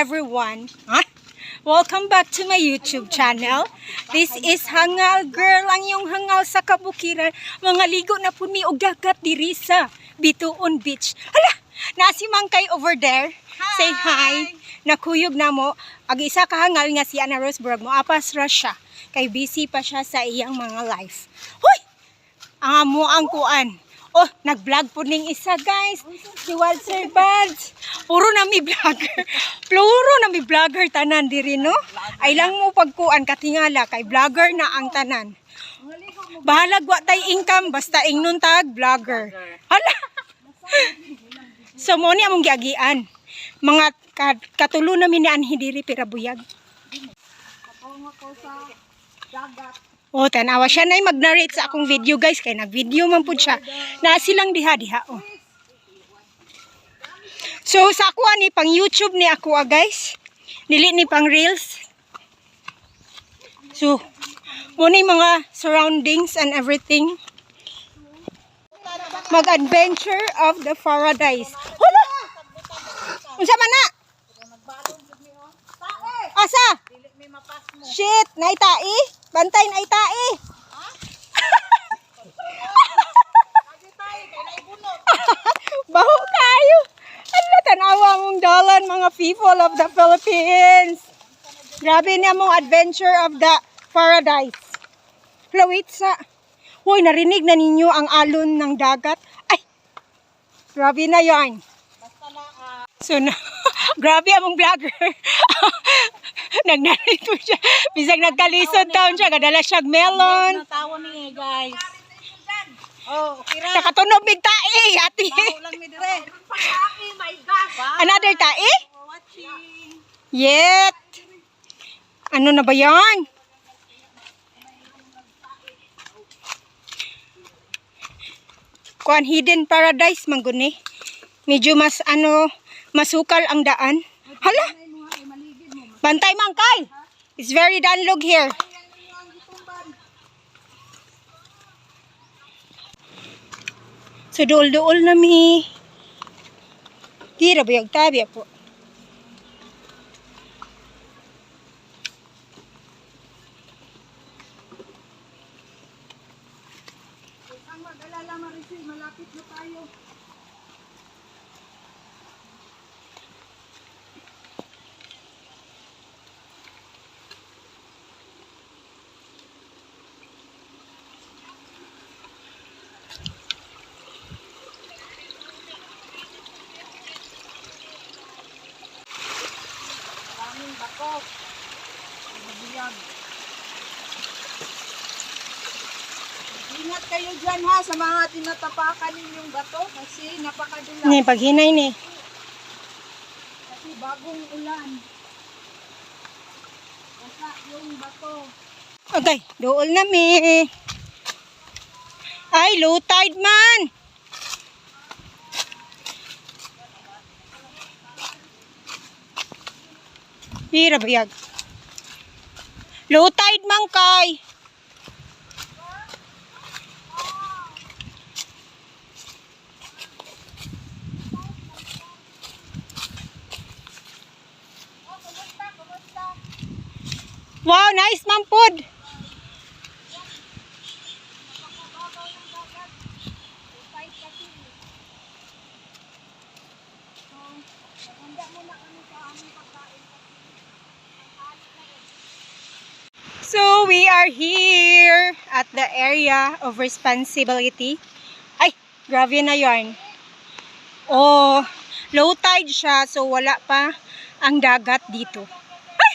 everyone. Welcome back to my YouTube channel. This is Hangal Girl, ang yung hangal sa kabukiran. Mga ligo na po mi og dagat diri sa Bituon Beach. Hala, nasi Mangkay over there. Hi. Say hi. Nakuyog na mo. Ag isa ka hangal nga si Ana Rosberg mo apas ra siya. Kay busy pa siya sa iyang mga life. Hoy! Ang amo ang kuan. Oh, nag-vlog po ning isa, guys. Si Walter Buds. Puro na mi vlogger. Puro na mi vlogger tanan diri, no? Ay lang mo pagkuan katingala kay vlogger na ang tanan. Bahalag wa tay income basta ingnon tag vlogger. Hala. So mo ni among giagian. Mga katulo na mi ni anhi diri pira buyag. Ako sa dagat. Oh, tanawa siya na mag-narrate sa akong video, guys. Kaya nag-video man po siya. Na silang diha-diha, oh. So, sa ako ni pang YouTube ni ako, guys. Nili ni pang Reels. So, muna yung mga surroundings and everything. Mag-adventure of the paradise. Hala! Unsa man na? Asa? Shit, naitai? Bantay na itai. Baho kayo. Ano tanawa mong dalan mga people of the Philippines. Grabe na mong adventure of the paradise. Wait sa. Hoy, narinig na ninyo ang alon ng dagat. Ay, grabe na yan. So, grabe among vlogger. Nagnarito siya. Bisag nagkalisod taon siya. Kadala siyag melon. Natawa niya, guys. Oh, okay ra. Nakatunog big tae. Ati. Lang mi dire. My God. Another tae? Watching. Yet. Ano na ba yan? Kuan hidden paradise mangguni. Medyo mas masukal ang daan. Hala. Bantay Mangkay. It's very danlog here. So duol-duol na mi. Tira buyag tabi po. Ang mag-alala Maricel, malapit na tayo. Bako. Ingat kayo dyan ha sa mga tinatapakan ninyong bato kasi napakadulas. Ni paghinay ni. Kasi bagong ulan. Basta yung bato. Okay, dool na mi. Ay, low tide man. Hira bayag. Low tide Mangkay. Wow, nice mampod. So we are here at the area of responsibility. Ay, grabe na yarn. Oh, low tide siya so wala pa ang dagat dito. Ay!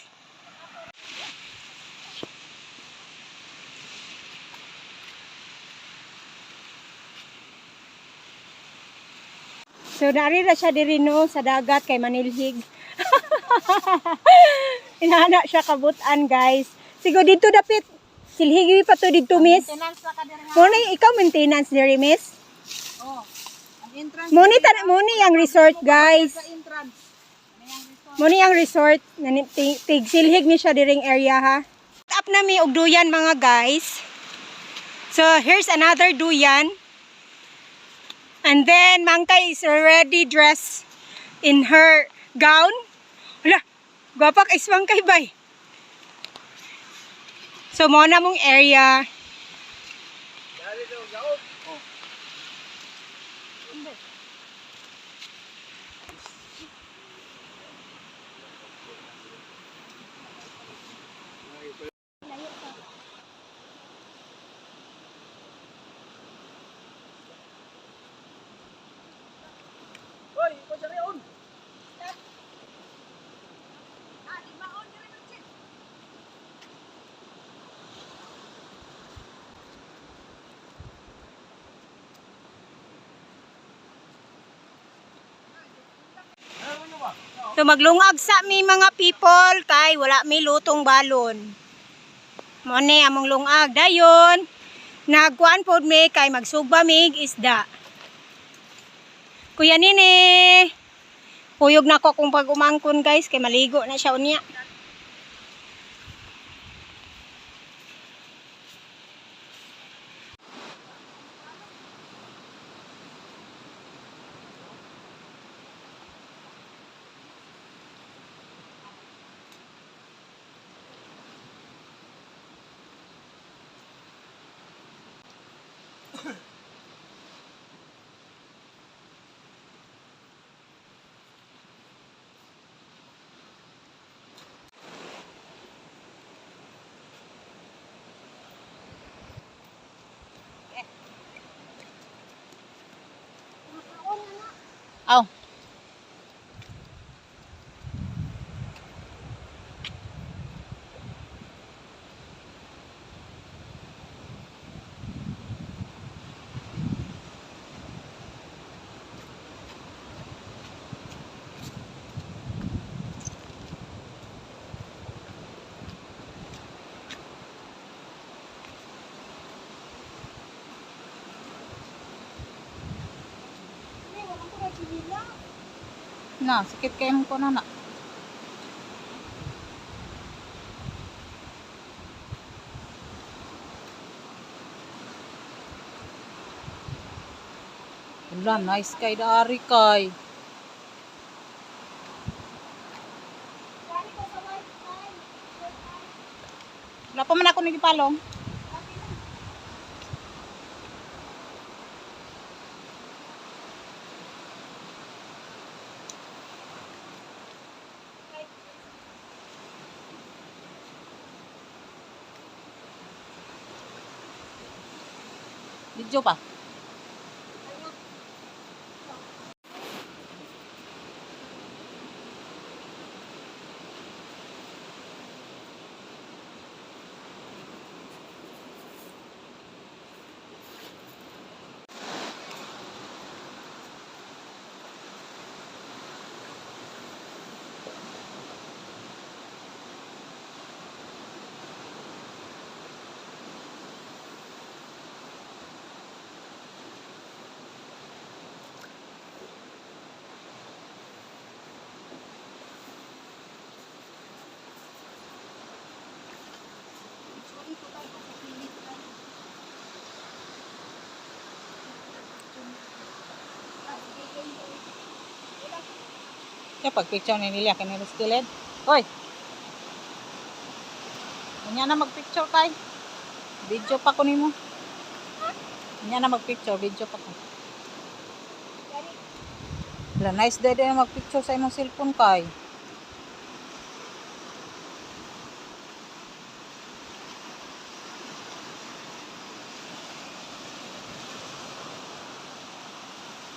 So narira siya diri no sa dagat kay manilhig. Inana siya kabutan, guys. Sigo dito dapit. Silhigi pa to dito, miss. Muna ikaw maintenance diri, miss. Oh. Ang entrance. Muni ang resort, guys. Muni ang resort. Tig silhig ni siya diring area ha. Up na mi og duyan mga guys. So here's another duyan. And then Mangkay is already dressed in her gown. Hala, Gwapak iswang kay bay. So mo na mong area. So maglungag sa mi mga people kay wala mi lutong balon. Mo ni among lungag dayon. Nagkuan pod mi kay magsugba mig isda. Kuya Nini. Puyog na ko kung pag umangkon guys kay maligo na siya unya. Aw. Na, sakit kayo mo ko na. Wala, nice kay dari kay. Wala pa man ako nagipalong. Video pa. Siya pag-picture ni Lilia kay nila skillet. Hoy. Kanya na mag-picture kay. Video pa ko nimo. Kanya na mag-picture, video pa ko. Wala, nice day din mag-picture sa imong cellphone kay.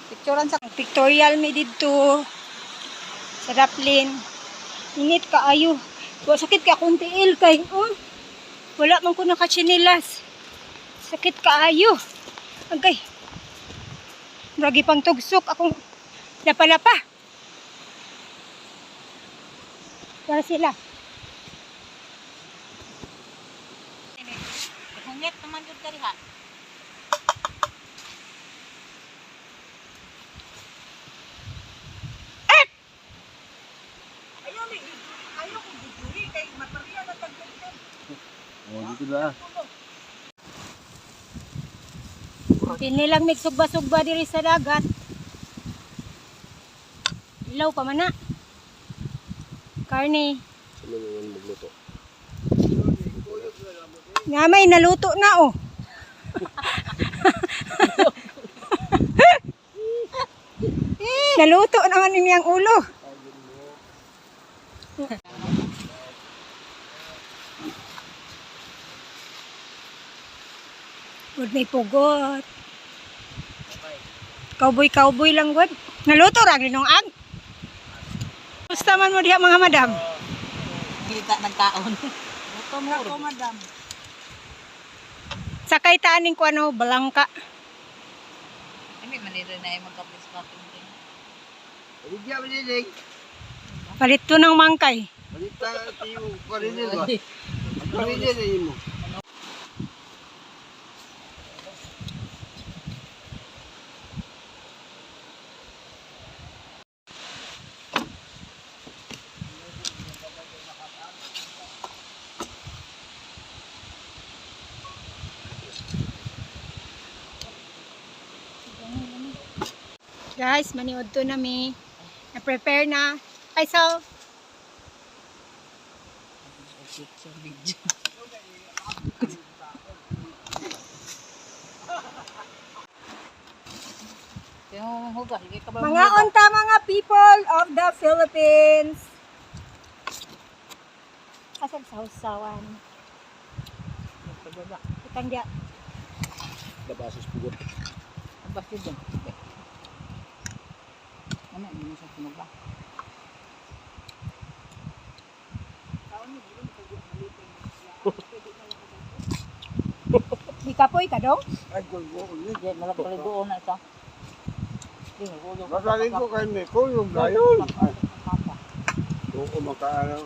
Picturean sa Pictorial mi didto. Sa Raplin. Init kaayo. Sakit ka akong tiil kay. Wala man ko nakatsinilas. Sakit kaayo. Agay. Ragi pang tugsok akong lapa-lapa. Para sila. Hungit naman jud ka diha. Oh, dito ba? Pinilang migsugba-sugba diri sa dagat. Ilaw pa man na. Karne. Ano naman magluto? Nga may naluto na oh. Naluto naman ini ang ulo. Wood may pugot. Cowboy lang wood. Naluto ra ginong ag. Gusto man mo diha mga madam? Kita nagkaon. Ito mo ro, madam. Sakay taaning ko ano, balangka. Ay, manira na ay magkapis-kapis din. Paligya mo nilig. Palit to ng mangkay. Palita tayo parinil ba? Parinil na mo. Guys, maniod to nami. Na-prepare na. Ay, so, Picture, video. Yung hugas, hindi ka ba mga unta mga people of the Philippines. Asal sausawan. Itang dia. Dabasos pugot. Ang basit din. Ano, hindi mo siya sinugba. Di kapoy ka dong? Ay, gulgo. Hindi, malapaligoon na ito. Masaling ko kayo may kuyong gayon. Oo, makaano.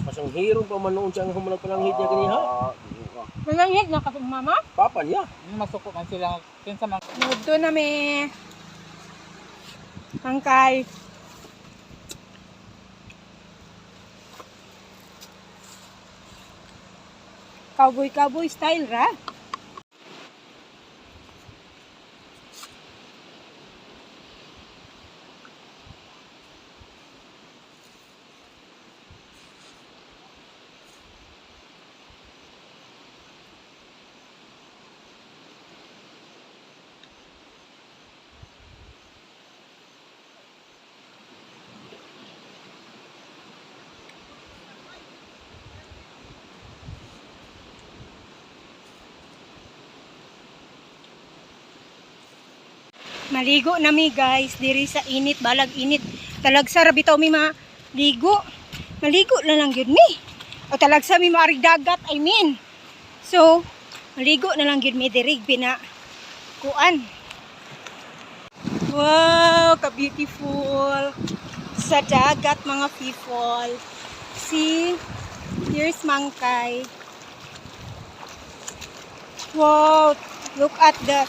Pasang hero pa man noon siyang humulag pa lang hit niya ganiha. Malangit na kasong mama. Papa niya. Masukot man sila. Kinsa man. Maniod to nami. Mangkay. Cowboy style ra. Maligo nami guys, diri sa init, balag init. Talagsa ra bitaw mi maligo. Maligo na lang gyud mi. O talagsa mi maarig dagat, I mean. So, maligo na lang gyud mi diri bina kuan. Wow, ka-beautiful sa dagat mga people. See, here's Mangkay. Wow, look at the